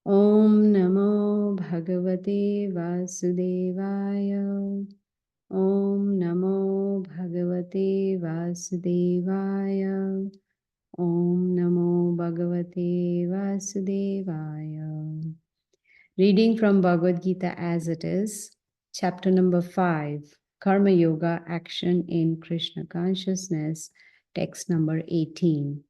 Om Namo Bhagavate Vasudevaya. Om Namo Bhagavate Vasudevaya. Om Namo Bhagavate Vasudevaya. Reading from Bhagavad Gita as it is, chapter number 5, Karma Yoga, Action in Krishna Consciousness, text number 18.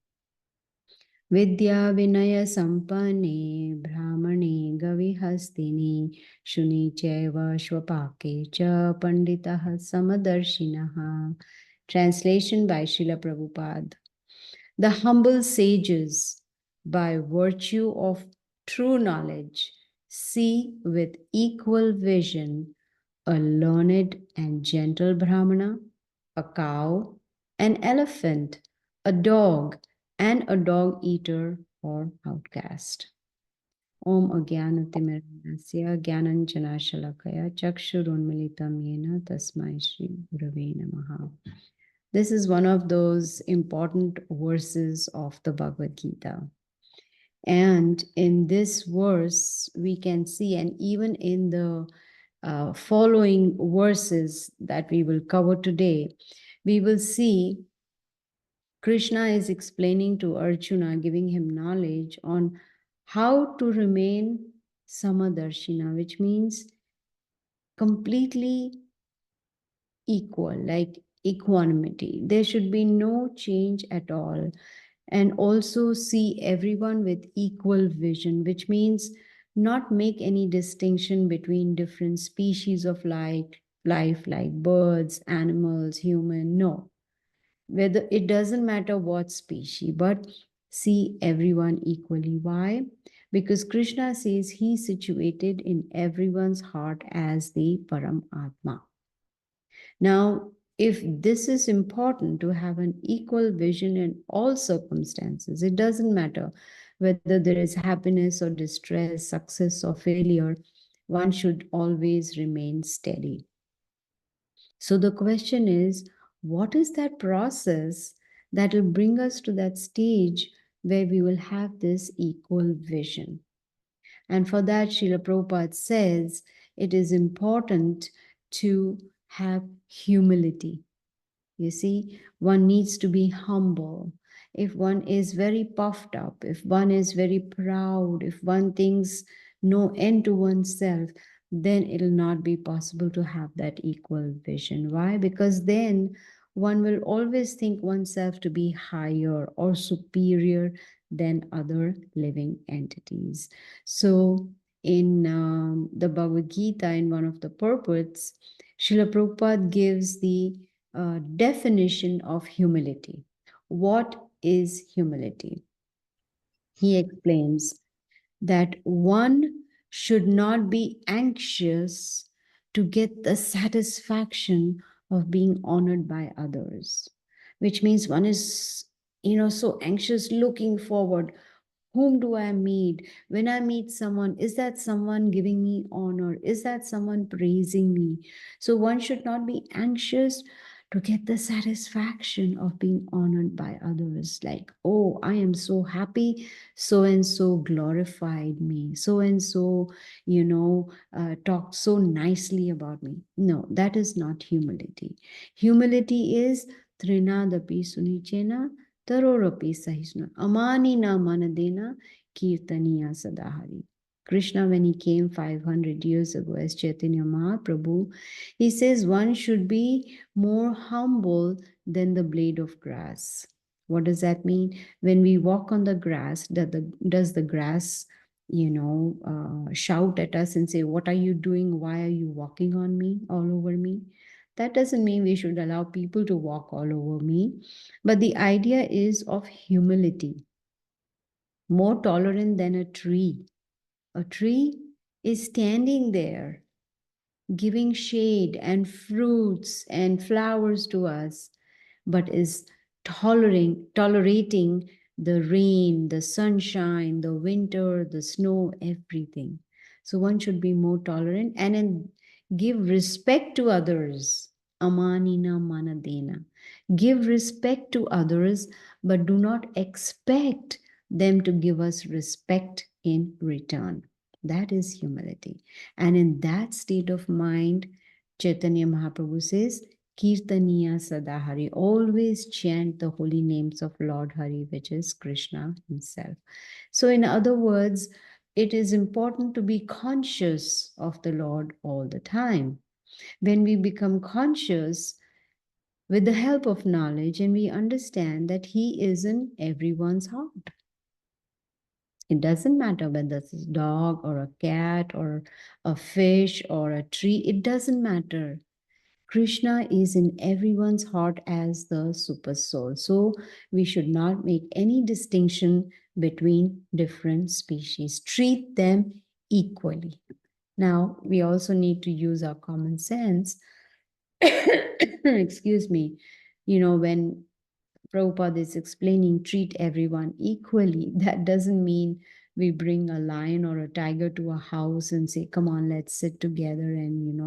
Vidya Vinaya Sampane Brahmane Gavihastini Shuni Chaiva Shvapake Cha Panditaha Samadarshinaha. Translation by Srila Prabhupada. The humble sages, by virtue of true knowledge, see with equal vision a learned and gentle Brahmana, a cow, an elephant, a dog, and a dog eater or outcast. Om Agyanatimirasya Gyananjana Shalakaya Chakshurunmilitam Yena Tasmai Shri Gurave Namaha. This is one of those important verses of the Bhagavad Gita. And in this verse, we can see, and even in the following verses that we will cover today, we will see Krishna is explaining to Arjuna, giving him knowledge on how to remain Samadarshina, which means completely equal, like equanimity. There should be no change at all. And also see everyone with equal vision, which means not make any distinction between different species of life like birds, animals, human. No. Whether it doesn't matter what species, but see everyone equally. Why? Because Krishna says he's situated in everyone's heart as the Param Atma. Now, if this is important to have an equal vision in all circumstances, it doesn't matter whether there is happiness or distress, success or failure, one should always remain steady. So the question is, what is that process that will bring us to that stage where we will have this equal vision? And for that, Srila Prabhupada says it is important to have humility. You see, one needs to be humble. If one is very puffed up, if one is very proud, if one thinks no end to oneself, then it'll not be possible to have that equal vision. Why? Because then one will always think oneself to be higher or superior than other living entities. So in the Bhagavad Gita, in one of the purports, Srila Prabhupada gives the definition of humility. What is humility? He explains that one should not be anxious to get the satisfaction of being honored by others, which means one is, so anxious looking forward. Whom do I meet? When I meet someone, is that someone giving me honor? Is that someone praising me? So one should not be anxious to get the satisfaction of being honored by others. Like, oh, I am so happy, so and so glorified me, so and so, talked so nicely about me. No, that is not humility. Humility is trinadapi sunichena Tarorapi sahisna. Amani na manadena kirtaniya sadahari. Krishna, when he came 500 years ago as Chaitanya Mahaprabhu, he says one should be more humble than the blade of grass. What does that mean? When we walk on the grass, does the grass, shout at us and say, "What are you doing? Why are you walking on me, all over me?" That doesn't mean we should allow people to walk all over me. But the idea is of humility, more tolerant than a tree. A tree is standing there, giving shade and fruits and flowers to us, but is tolerating the rain, the sunshine, the winter, the snow, everything. So one should be more tolerant and give respect to others. Amanina manadena. Give respect to others, but do not expect them to give us respect in return. That is humility. And in that state of mind, Chaitanya Mahaprabhu says, Kirtaniya Sadahari, always chant the holy names of Lord Hari, which is Krishna himself. So, in other words, it is important to be conscious of the Lord all the time. When we become conscious with the help of knowledge and we understand that He is in everyone's heart. It doesn't matter whether it's a dog or a cat or a fish or a tree, it doesn't matter. Krishna is in everyone's heart as the super soul. So we should not make any distinction between different species. Treat them equally. Now, we also need to use our common sense. Excuse me. When Prabhupada is explaining treat everyone equally, that doesn't mean we bring a lion or a tiger to a house and say, come on, let's sit together and,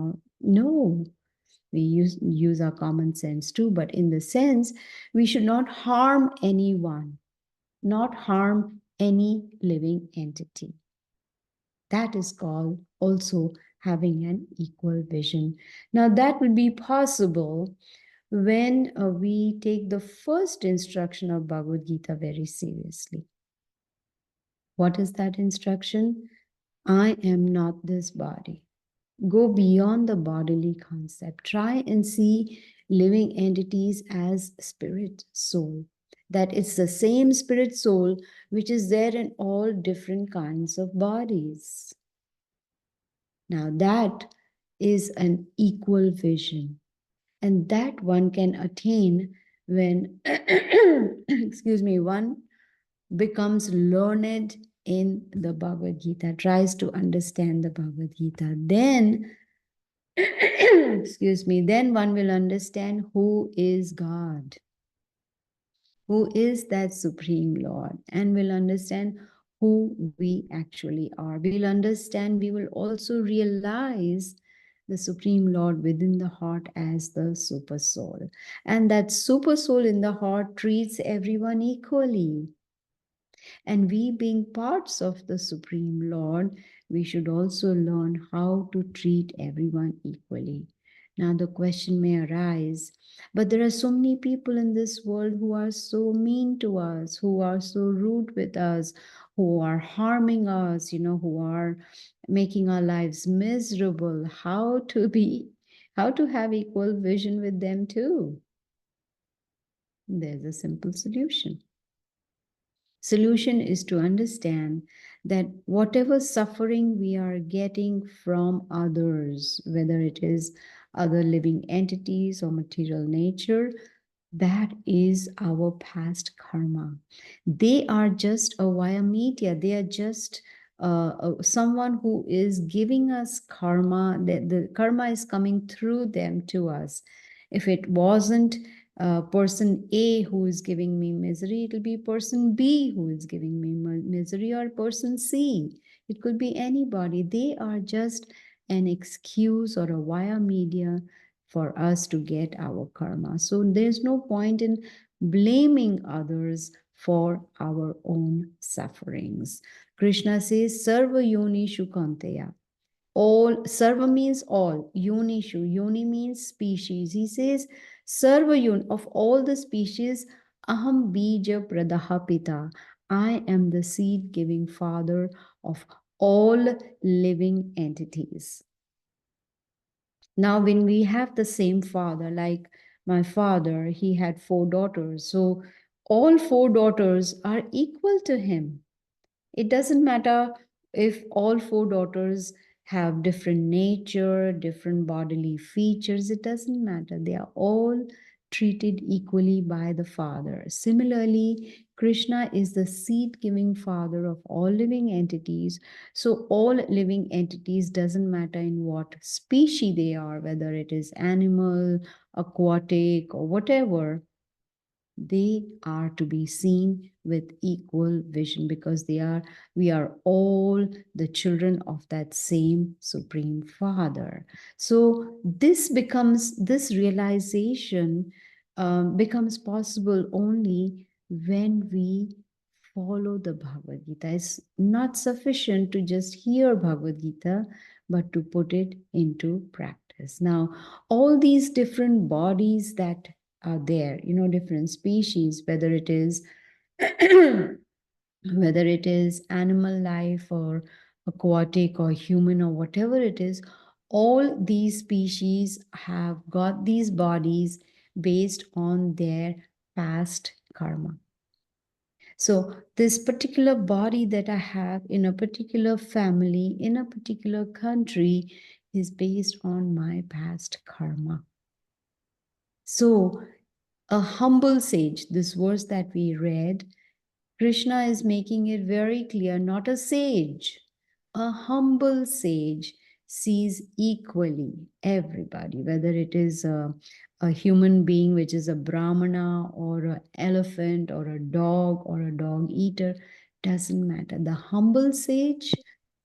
no, we use our common sense too. But in the sense, we should not harm anyone, not harm any living entity. That is called also having an equal vision. Now, that will be possible when we take the first instruction of Bhagavad Gita very seriously. What is that instruction? I am not this body. Go beyond the bodily concept. Try and see living entities as spirit soul. That it's the same spirit soul which is there in all different kinds of bodies. Now, that is an equal vision. And that one can attain when, excuse me, one becomes learned in the Bhagavad Gita, tries to understand the Bhagavad Gita. Then, excuse me, then one will understand who is God, who is that Supreme Lord, and will understand who we actually are. We will understand, we will also realize the Supreme Lord within the heart as the Super Soul. And that Super Soul in the heart treats everyone equally. And we, being parts of the Supreme Lord, we should also learn how to treat everyone equally. Now, the question may arise, but there are so many people in this world who are so mean to us, who are so rude with us, who are harming us, who are making our lives miserable. How to have equal vision with them too? There's a simple solution. Solution is to understand that whatever suffering we are getting from others, whether it is other living entities or material nature, that is our past karma. They are just a via media. They are just someone who is giving us karma. The karma is coming through them to us. If it wasn't person A who is giving me misery, it will be person B who is giving me misery, or person C. It could be anybody. They are just an excuse or a via media for us to get our karma. So there's no point in blaming others for our own sufferings. Krishna says, Sarva Yoni Shukanteya. All, Sarva means all, Yonishu, Yoni means species. He says, Sarva Yoni, of all the species, Aham Bija Pradaha Pita. I am the seed giving father of all living entities. Now, when we have the same father, like my father, he had 4 daughters. So all 4 daughters are equal to him. It doesn't matter if all 4 daughters have different nature, different bodily features. It doesn't matter. They are all treated equally by the Father. Similarly, Krishna is the seed-giving Father of all living entities. So all living entities, doesn't matter in what species they are, whether it is animal, aquatic, or whatever, they are to be seen with equal vision, because we are all the children of that same Supreme Father. So this realization becomes possible only when we follow the Bhagavad Gita. It's not sufficient to just hear Bhagavad Gita, but to put it into practice. Now, all these different bodies that are there, different species, whether it is whether it is animal life or aquatic or human or whatever it is, all these species have got these bodies based on their past karma. So, this particular body that I have in a particular family, in a particular country, is based on my past karma. So, a humble sage, this verse that we read, Krishna is making it very clear, not a sage, a humble sage sees equally everybody, whether it is a human being, which is a brahmana, or an elephant, or a dog eater, doesn't matter. The humble sage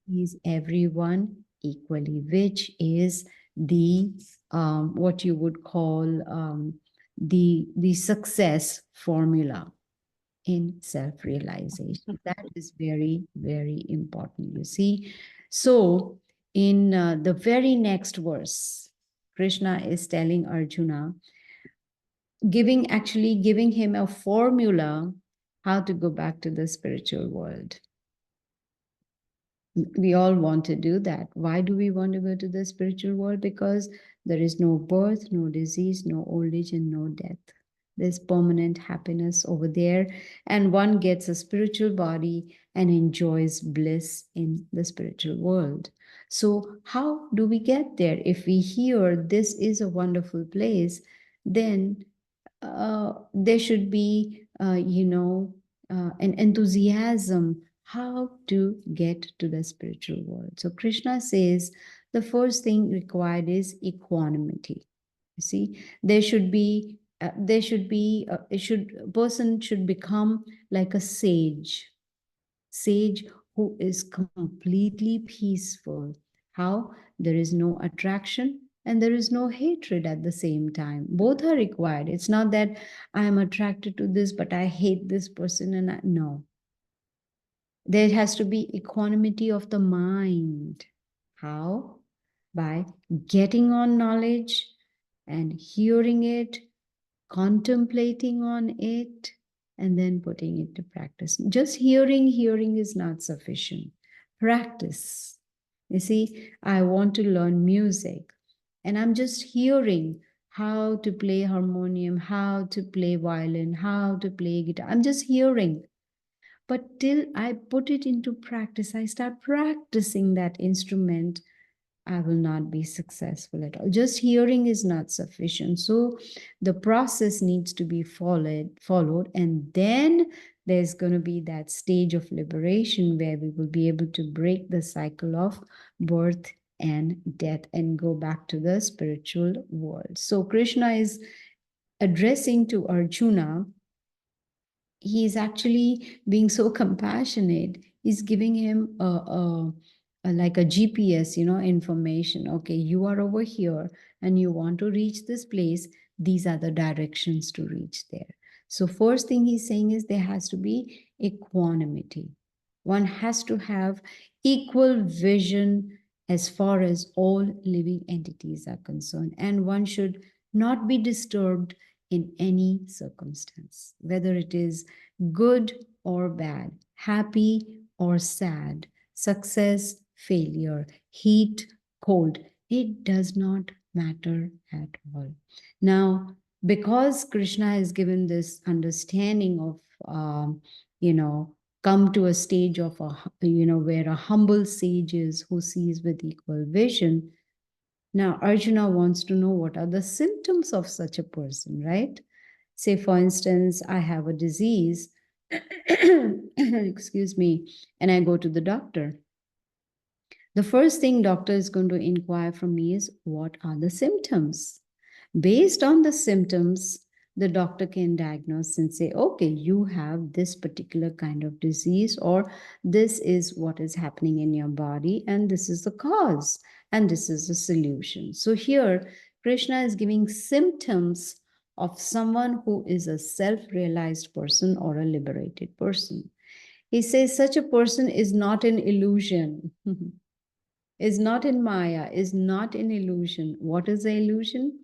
sees everyone equally, which is the what you would call the success formula in self-realization. That is very, very important, you see. So in the very next verse, Krishna is telling Arjuna, actually giving him a formula how to go back to the spiritual world. We all want to do that. Why do we want to go to the spiritual world? Because there is no birth, no disease, no old age, and no death. There's permanent happiness over there, and one gets a spiritual body and enjoys bliss in the spiritual world. So, how do we get there? If we hear this is a wonderful place, then there should be, an enthusiasm how to get to the spiritual world. So Krishna says the first thing required is equanimity. You see, a person should become like a sage who is completely peaceful. How? There is no attraction and there is no hatred at the same time. Both are required. It's not that I am attracted to this, but I hate this person, and no. There has to be equanimity of the mind. How? By getting on knowledge and hearing it, contemplating on it, and then putting it to practice. Just hearing is not sufficient. Practice. You see, I want to learn music, and I'm just hearing how to play harmonium, how to play violin, how to play guitar. I'm just hearing. But till I put it into practice, I start practicing that instrument, I will not be successful at all. Just hearing is not sufficient. So the process needs to be followed, and then there's going to be that stage of liberation where we will be able to break the cycle of birth and death and go back to the spiritual world. So Krishna is addressing to Arjuna. He's actually being so compassionate. He's giving him like a GPS, information. Okay, you are over here and you want to reach this place. These are the directions to reach there. So first thing he's saying is there has to be equanimity. One has to have equal vision as far as all living entities are concerned, and one should not be disturbed in any circumstance, whether it is good or bad, happy or sad, success, failure, heat, cold. It does not matter at all. Now, because Krishna has given this understanding of, come to a stage of, where a humble sage is who sees with equal vision. Now, Arjuna wants to know what are the symptoms of such a person, right? Say, for instance, I have a disease, excuse me, and I go to the doctor. The first thing doctor is going to inquire from me is, what are the symptoms? Based on the symptoms, the doctor can diagnose and say, okay, you have this particular kind of disease, or this is what is happening in your body, and this is the cause, and this is the solution. So here, Krishna is giving symptoms of someone who is a self-realized person or a liberated person. He says such a person is not an illusion, is not in Maya, is not in illusion. What is the illusion?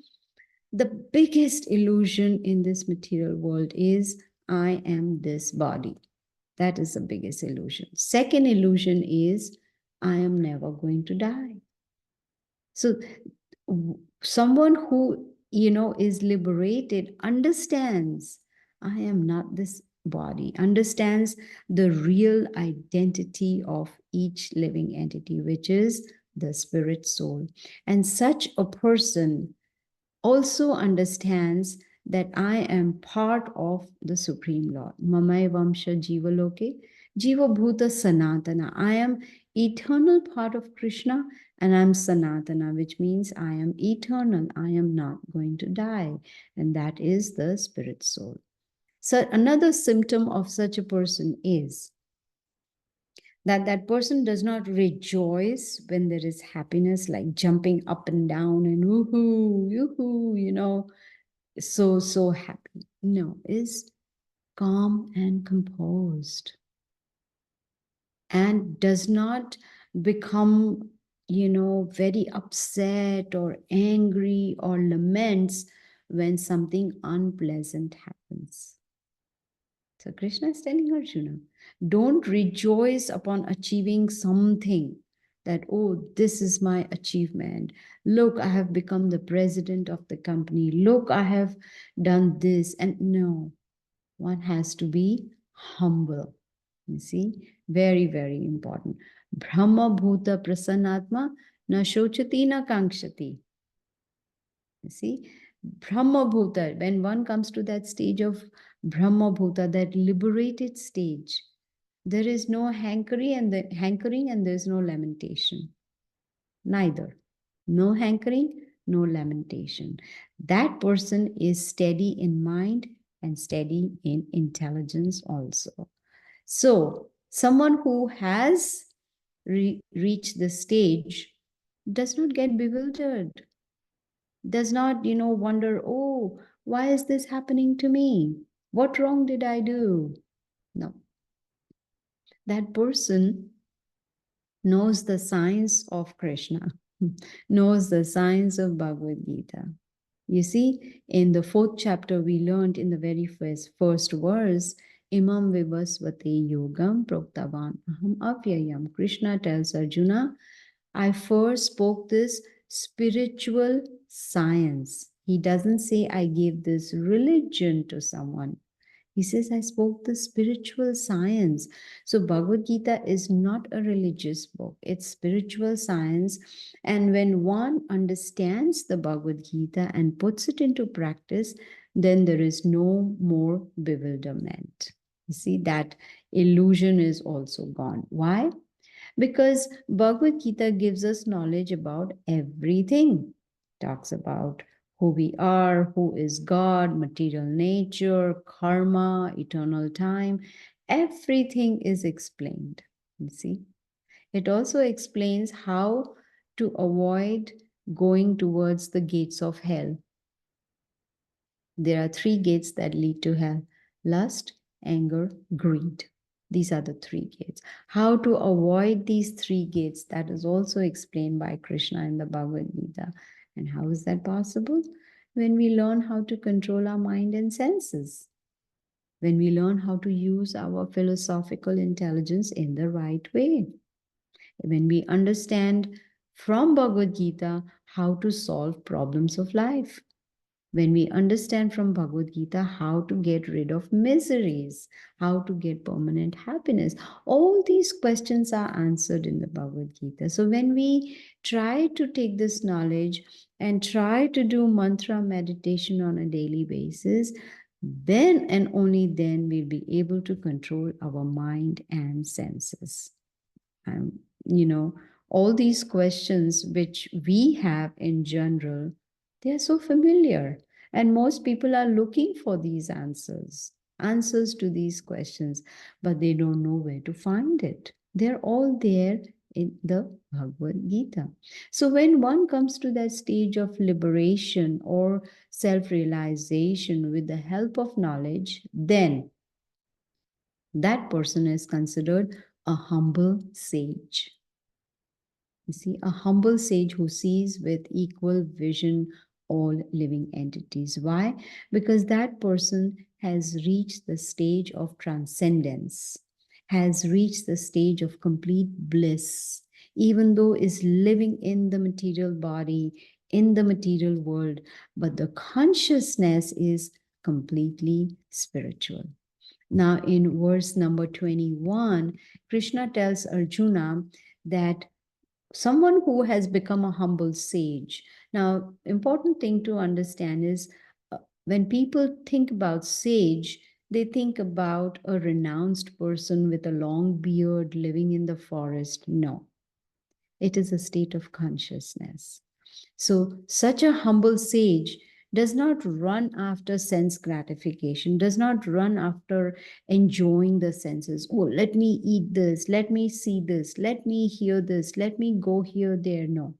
The biggest illusion in this material world is I am this body. That is the biggest illusion. Second illusion is I am never going to die. So someone who is liberated understands I am not this body, understands the real identity of each living entity, which is the spirit soul. And such a person also understands that I am part of the Supreme Lord. Mamai Vamsha Jiva Loke, Jiva Bhuta Sanatana. I am eternal part of Krishna and I'm Sanatana, which means I am eternal. I am not going to die. And that is the spirit soul. So another symptom of such a person is that that person does not rejoice when there is happiness, like jumping up and down and woohoo, yoo-hoo, so happy. No, is calm and composed and does not become, very upset or angry or laments when something unpleasant happens. So Krishna is telling Arjuna, don't rejoice upon achieving something that, oh, this is my achievement. Look, I have become the president of the company. Look, I have done this. And no, one has to be humble. You see, very, very important. Brahma Bhuta Prasannatma na shochati na kankshati. You see, Brahma Bhuta, when one comes to that stage of Brahma Bhuta, that liberated stage, there is no hankering and there is no lamentation. Neither. No hankering, no lamentation. That person is steady in mind and steady in intelligence also. So, someone who has reached the stage does not get bewildered, does not, wonder, oh, why is this happening to me? What wrong did I do? No. That person knows the science of Krishna, knows the science of Bhagavad Gita. You see, in the 4th chapter, we learned in the very first verse, Imam Vivasvate Yogam Proktavan Aham Avyayam. Krishna tells Arjuna, I first spoke this spiritual science. He doesn't say I gave this religion to someone. He says, I spoke the spiritual science. So Bhagavad Gita is not a religious book, it's spiritual science. And when one understands the Bhagavad Gita and puts it into practice, then there is no more bewilderment. You see, that illusion is also gone. Why? Because Bhagavad Gita gives us knowledge about everything. Talks about who we are, who is God, material nature, karma, eternal time. Everything is explained. You see, it also explains how to avoid going towards the gates of hell. There are 3 gates that lead to hell: lust, anger, greed. These are the 3 gates. How to avoid these 3 gates, that is also explained by Krishna in the Bhagavad Gita. And how is that possible? When we learn how to control our mind and senses. When we learn how to use our philosophical intelligence in the right way. When we understand from Bhagavad Gita how to solve problems of life. When we understand from Bhagavad Gita how to get rid of miseries, how to get permanent happiness, all these questions are answered in the Bhagavad Gita. So when we try to take this knowledge and try to do mantra meditation on a daily basis, then and only then we'll be able to control our mind and senses. And, all these questions which we have in general, they are so familiar. And most people are looking for these answers to these questions, but they don't know where to find it. They're all there in the Bhagavad Gita. So when one comes to that stage of liberation or self-realization with the help of knowledge, then That person is considered a humble sage. You see, a humble sage who sees with equal vision all living entities. Why? Because that person has reached the stage of transcendence, has reached the stage of complete bliss, even though is living in the material body, in the material world, but the consciousness is completely spiritual. Now, in verse number 21, Krishna tells Arjuna that someone who has become a humble sage. Now, important thing to understand is when people think about sage, they think about a renounced person with a long beard living in the forest. No, it is a state of consciousness. So, such a humble sage does not run after sense gratification, does not run after enjoying the senses. Oh, let me eat this, let me see this, let me hear this, let me go here, there. No,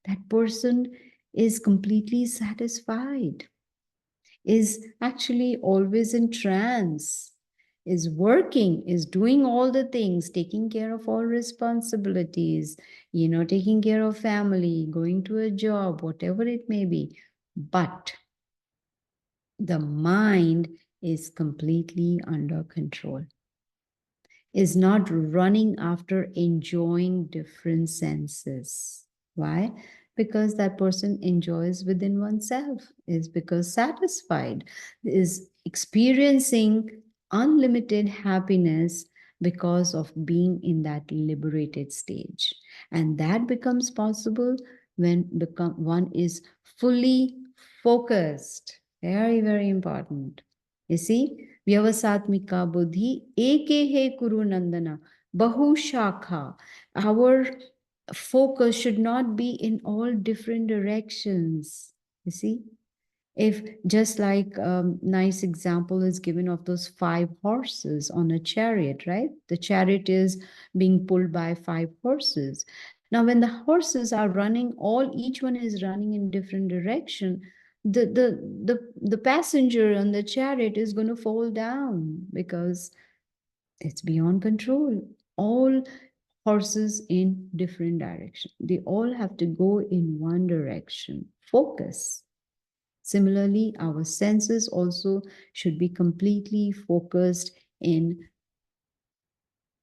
that person is completely satisfied, is actually always in trance, is working, is doing all the things, taking care of all responsibilities, taking care of family, going to a job, whatever it may be. But the mind is completely under control, is not running after enjoying different senses. Why? Because that person enjoys within oneself, is because satisfied, is experiencing unlimited happiness because of being in that liberated stage. And that becomes possible when one is fully focused. Very, very important. You see, Vyavasatmika buddhi eke he kuru nandana bahu shakha. Our focus should not be in all different directions. You see, if just like nice example is given of those 5 horses on a chariot, right? The chariot is being pulled by 5 horses. Now when the horses are running, all each one is running in different direction, the passenger on the chariot is going to fall down because it's beyond control. All horses in different direction, they all have to go in one direction. Focus. Similarly, our senses also should be completely focused in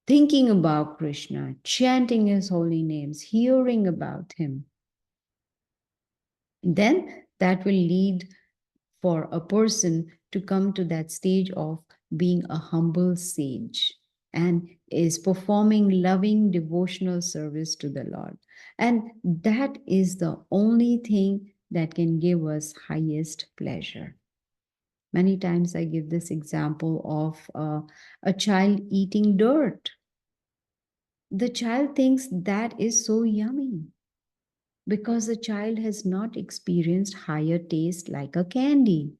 thinking about Krishna, chanting his holy names, hearing about him. Then that will lead for a person to come to that stage of being a humble sage and is performing loving devotional service to the Lord. And that is the only thing that can give us highest pleasure. Many times I give this example of a child eating dirt. The child thinks that is so yummy because the child has not experienced higher taste like a candy.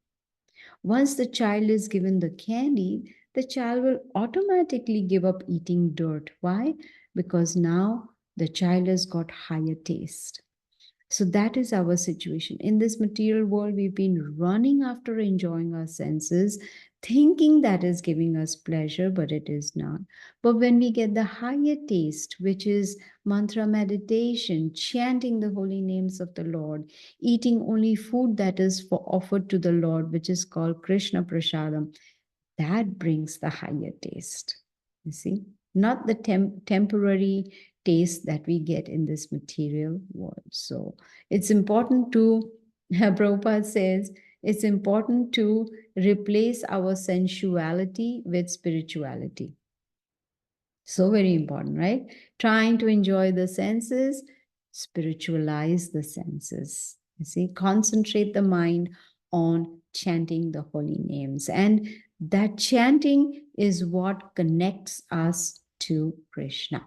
Once the child is given the candy, the child will automatically give up eating dirt. Why? Because now the child has got higher taste. So that is our situation. In this material world, we've been running after enjoying our senses, thinking that is giving us pleasure, but it is not. But when we get the higher taste, which is mantra meditation, chanting the holy names of the Lord, eating only food that is offered to the Lord, which is called Krishna Prasadam, that brings the higher taste. You see, not the temporary taste that we get in this material world. So it's important to, Prabhupada says, it's important to replace our sensuality with spirituality. So very important, right? Trying to enjoy the senses, spiritualize the senses. You see, concentrate the mind on chanting the holy names. And that chanting is what connects us to Krishna.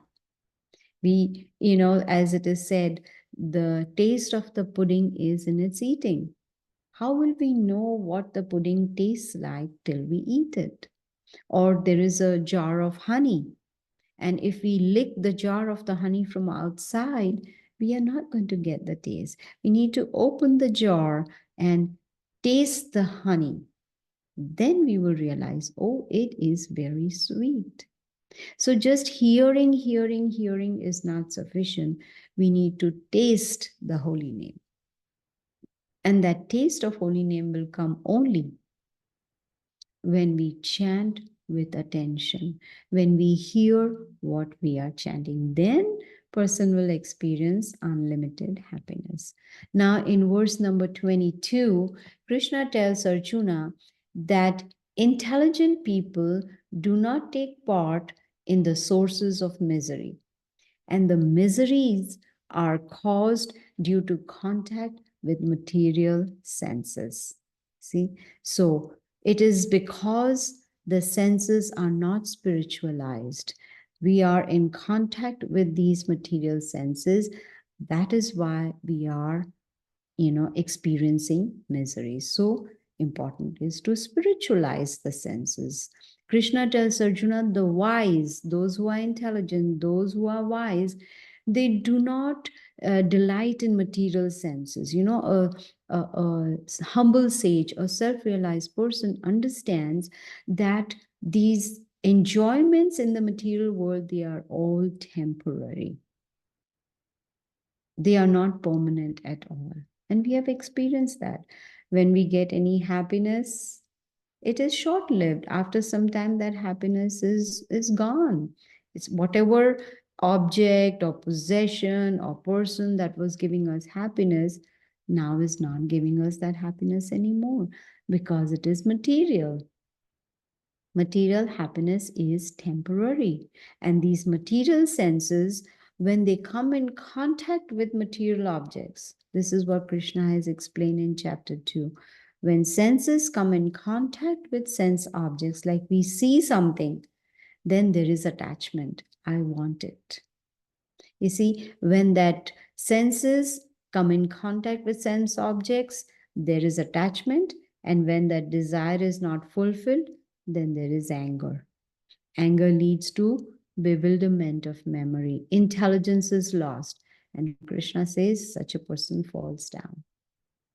We, as it is said, the taste of the pudding is in its eating. How will we know what the pudding tastes like till we eat it? Or there is a jar of honey, and if we lick the jar of the honey from outside, we are not going to get the taste. We need to open the jar and taste the honey. then we will realize, oh, it is very sweet. So just hearing is not sufficient. We need to taste the holy name. And that taste of holy name will come only when we chant with attention, when we hear what we are chanting. Then person will experience unlimited happiness. Now in verse number 22, Krishna tells Arjuna that intelligent people do not take part in the sources of misery, and the miseries are caused due to contact with material senses. See, so it is because the senses are not spiritualized. We are in contact with these material senses. That is why we are, experiencing misery. So important is to spiritualize the senses. Krishna tells Arjuna, the wise, those who are intelligent, those who are wise, they do not delight in material senses. A humble sage, a self-realized person understands that these enjoyments in the material world, they are all temporary. They are not permanent at all. And we have experienced that. When we get any happiness, it is short lived. After some time, that happiness is gone. It's whatever object or possession or person that was giving us happiness now is not giving us that happiness anymore because it is material. Material happiness is temporary. And these material senses, when they come in contact with material objects, this is what Krishna has explained in chapter 2. When senses come in contact with sense objects, like we see something, then there is attachment. I want it. You see, when that senses come in contact with sense objects, there is attachment. And when that desire is not fulfilled, then there is anger. Anger leads to bewilderment of memory. Intelligence is lost. And Krishna says such a person falls down.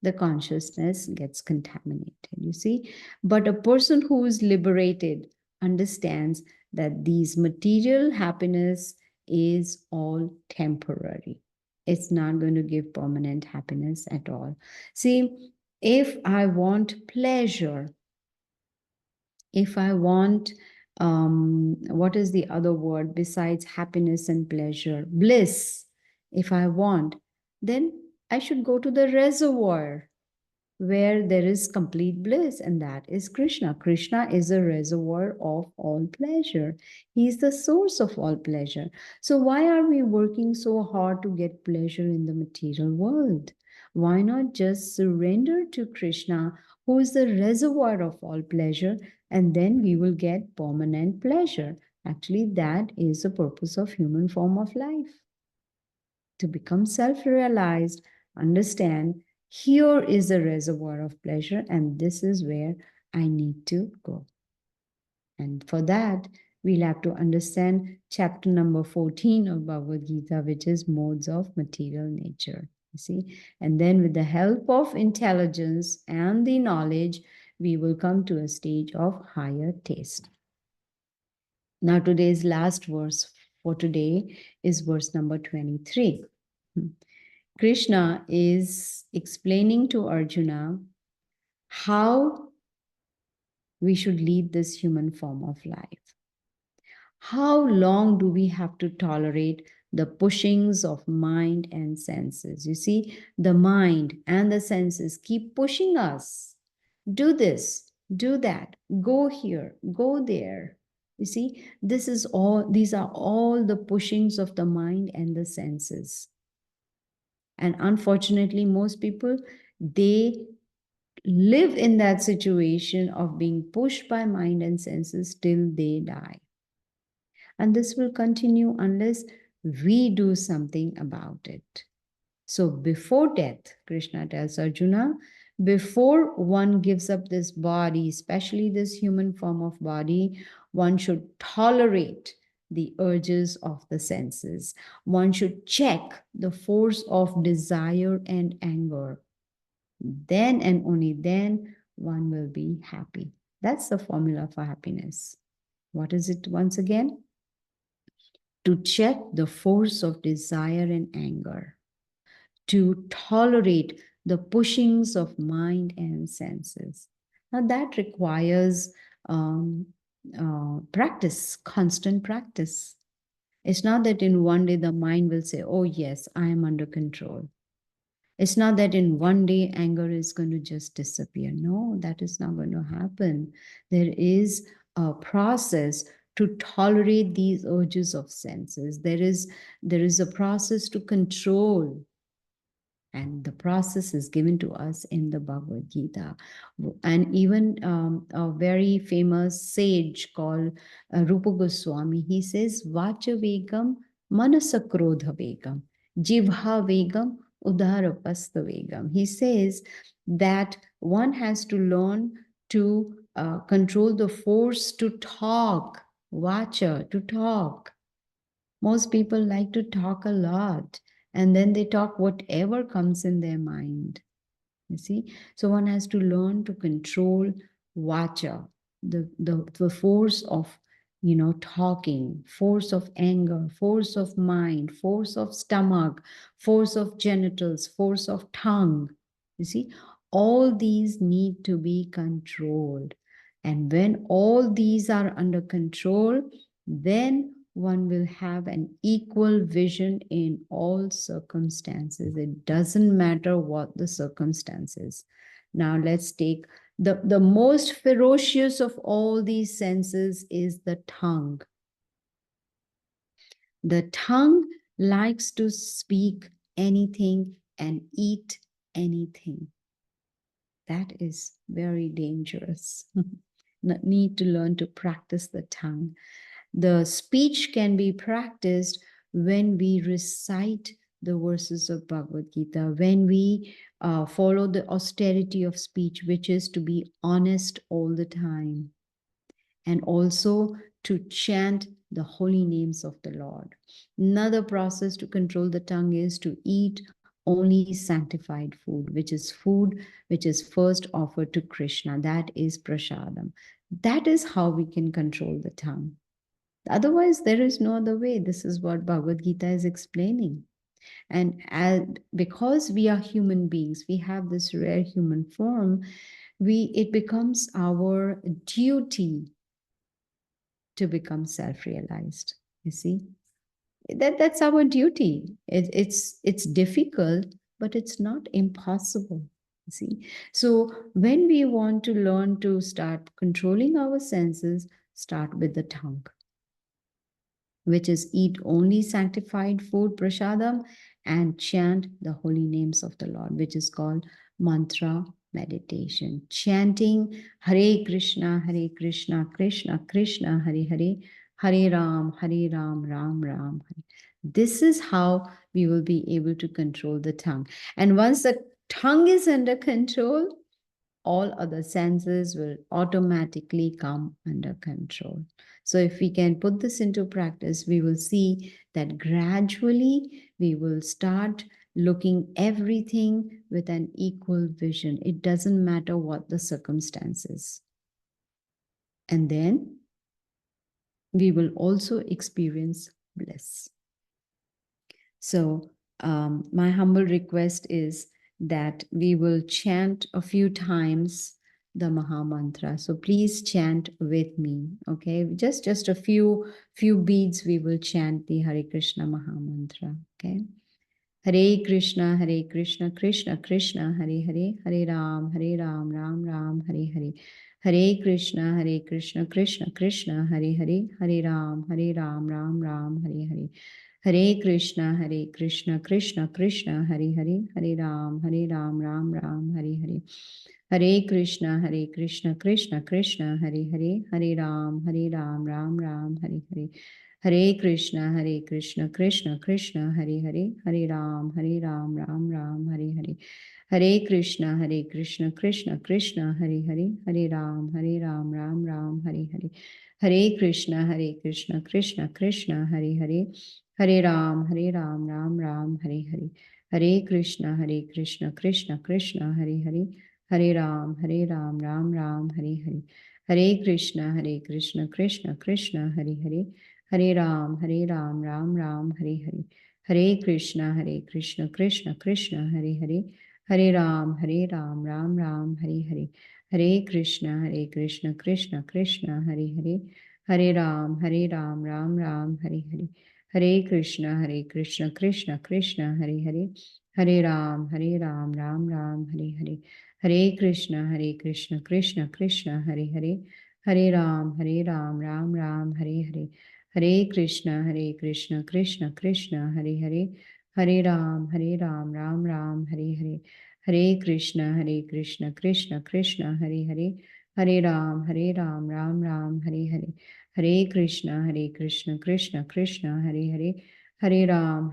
The consciousness gets contaminated, you see. But a person who is liberated understands that these material happiness is all temporary. It's not going to give permanent happiness at all. See, if I want pleasure, if I want, what is the other word besides happiness and pleasure? Bliss. If I want, then I should go to the reservoir where there is complete bliss, and that is Krishna. Krishna is a reservoir of all pleasure. He is the source of all pleasure. So why are we working so hard to get pleasure in the material world? Why not just surrender to Krishna, who is the reservoir of all pleasure, and then we will get permanent pleasure? Actually, that is the purpose of human form of life. To become self-realized, understand here is the reservoir of pleasure, and this is where I need to go. And for that, we'll have to understand chapter number 14 of Bhagavad Gita, which is modes of material nature. You see? And then with the help of intelligence and the knowledge, we will come to a stage of higher taste. Now, today's last verse for today is verse number 23. Krishna is explaining to Arjuna how we should lead this human form of life. How long do we have to tolerate the pushings of mind and senses? You see, the mind and the senses keep pushing us. Do this, do that, go here, go there. You see, these are all the pushings of the mind and the senses. And unfortunately, most people, they live in that situation of being pushed by mind and senses till they die. And this will continue unless we do something about it. So before death, Krishna tells Arjuna, before one gives up this body, especially this human form of body, one should tolerate the urges of the senses. One should check the force of desire and anger. Then and only then one will be happy. That's the formula for happiness. What is it once again? To check the force of desire and anger, to tolerate the pushings of mind and senses. Now, that requires practice, constant practice. It's not that in one day the mind will say, oh, yes, I am under control. It's not that in one day anger is going to just disappear. No, that is not going to happen. There is a process to tolerate these urges of senses. There is a process to control, and the process is given to us in the Bhagavad Gita. And even a very famous sage called Rupa Goswami, he says, Vacha Vegam, Manasa Krodha Vegam, Jivha Vegam, Udharapastha Vegam. He says that one has to learn to control the force to talk, Vacha, to talk. Most people like to talk a lot, and then they talk whatever comes in their mind. You see? So one has to learn to control vacha, the force of talking, force of anger, force of mind, force of stomach, force of genitals, force of tongue. You see, all these need to be controlled. And when all these are under control, then one will have an equal vision in all circumstances. It doesn't matter what the circumstances. Now let's take the most ferocious of all these senses is the tongue. The tongue likes to speak anything and eat anything. That is very dangerous. Need to learn to practice the tongue. The speech can be practiced when we recite the verses of Bhagavad Gita, when we follow the austerity of speech, which is to be honest all the time, and also to chant the holy names of the Lord. Another process to control the tongue is to eat only sanctified food which is first offered to Krishna. That is prasadam. That is how we can control the tongue. Otherwise, there is no other way. This is what Bhagavad Gita is explaining. And because we are human beings, we have this rare human form, it becomes our duty to become self-realized. You see, that's our duty. It's difficult, but it's not impossible. You see, so when we want to learn to start controlling our senses, start with the tongue, which is eat only sanctified food, prasadam, and chant the holy names of the Lord, which is called mantra meditation. Chanting Hare Krishna, Krishna Krishna, Hare Hare, Hare Ram, Ram Ram, Hare. This is how we will be able to control the tongue. And once the tongue is under control, all other senses will automatically come under control. So if we can put this into practice, we will see that gradually we will start looking everything with an equal vision. It doesn't matter what the circumstances. And then we will also experience bliss. So my humble request is that we will chant a few times the Maha Mantra. So please chant with me, okay? Just a few beads we will chant the Hare Krishna Maha Mantra, okay? Hare Krishna, Krishna Krishna, Hare Hare, Hare Ram, Ram Ram, Hare Hare. Hare Krishna, Krishna Krishna, Hare Hare, Hare Ram, Ram Ram, Hare Hare. Hare Krishna, Krishna Krishna, Hare Hare, Hare Ram, Ram Ram, Hare Hare. Hare Krishna, Krishna Krishna, Hare Hare, Hare Ram, Ram Ram, Hare Hare. Hare Krishna, Krishna Krishna, Hare Hare, Hare Ram, Ram Ram, Hare Hare. Hare Krishna, Krishna Krishna, Hare Hare, Hare Ram, Ram Ram, Hare Hare. Hare Krishna, Krishna Krishna, Hare Hare, Hare Ram, Ram Ram, Hare Hare. Hare Krishna, Krishna Krishna, Hare Hare, Hare Ram, Ram Ram, Hare Hare. Hare Krishna, Krishna Krishna, Hare Hare, Hare Ram, Ram Ram, Hare Hare. Hare Krishna, Krishna Krishna, Hare Hare, Hare Ram, Ram Ram, Hare Hare. Hare Krishna, Krishna Krishna, Hare Hare, Hare Ram, Ram Ram, Hare Hare. Hare Krishna, Krishna Krishna, Hare Hare, Hare Ram, Ram Ram, Hare Hare. Hare Krishna, Krishna Krishna, Hare Hare, Hare Ram, Ram Ram, Hare Hare. Hare Krishna, Krishna Krishna, Hare Hare, Hare Ram, Ram Ram, Hare Hare. Hare Krishna, Krishna Krishna, Hare Hare, Hare Ram, Ram Ram, Hare Hare. Hare Krishna, Krishna Krishna, Hare Hare, Hare Ram,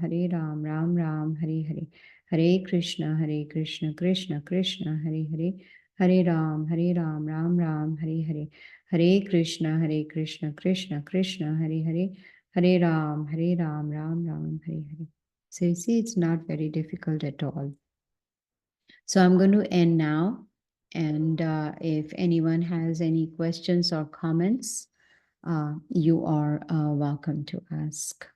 Ram Ram, Hare Hare. Hare Krishna, Krishna Krishna, Hare Hare, Hare Ram, Ram Ram, Hare Hare. Hare Krishna, Krishna Krishna, Hare Hare, Hare Ram, Ram Ram, Hare Hare. So you see, it's not very difficult at all. So I'm going to end now. And if anyone has any questions or comments, you are welcome to ask.